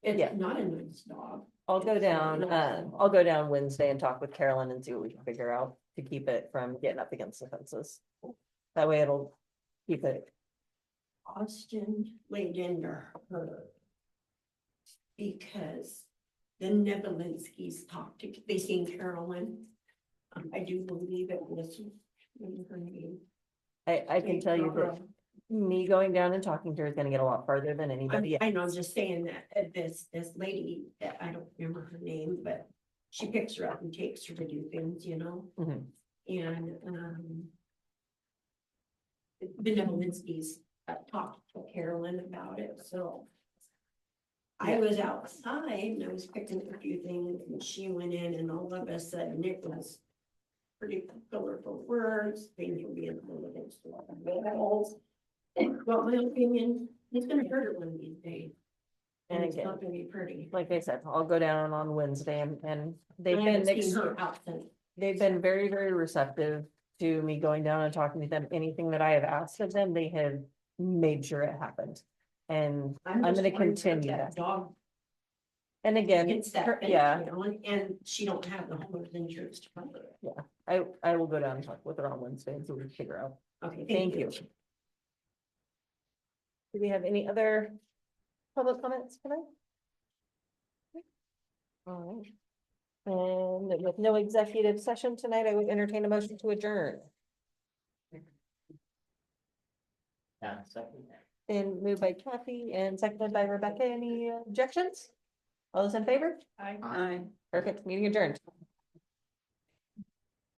Yeah. it's not a nice dog. I'll go down Wednesday and talk with Carolyn and see what we can figure out to keep it from getting up against the fences. That way it'll keep it. Austin laid into her. Because the Nevelinskis talked to, they seen Carolyn. I do believe it was her name. I can tell you that me going down and talking to her is gonna get a lot farther than anybody else. I know, I'm just saying that this lady, that I don't remember her name, but she picks her up and takes her to do things, Mhm. and, the Nevelinskis talked to Carolyn about it, so. I was outside and I was picking up a few things and she went in and all of a sudden it was pretty colorful words, things were being pulled against the walls. Well, my opinion, it's gonna hurt her one of these days. And it's not gonna be pretty. Like I said, I'll go down on Wednesday and they've I been, haven't seen her out since. they've been very, very receptive to me going down and talking to them. Anything that I have asked of them, they have made sure it happened. And I'm just gonna worried continue that that. dog And again, gets that, yeah, and she don't have the homeowner's insurance to cover it. I will go down and talk with her on Wednesday and see what we can figure out. Okay, Thank you. Do we have any other public comments tonight? All right. And with no executive session tonight, I would entertain a motion to adjourn. Yeah, second. And moved by Kathy and seconded by Rebecca. Any objections? All those in favor? Aye. Perfect, meeting adjourned.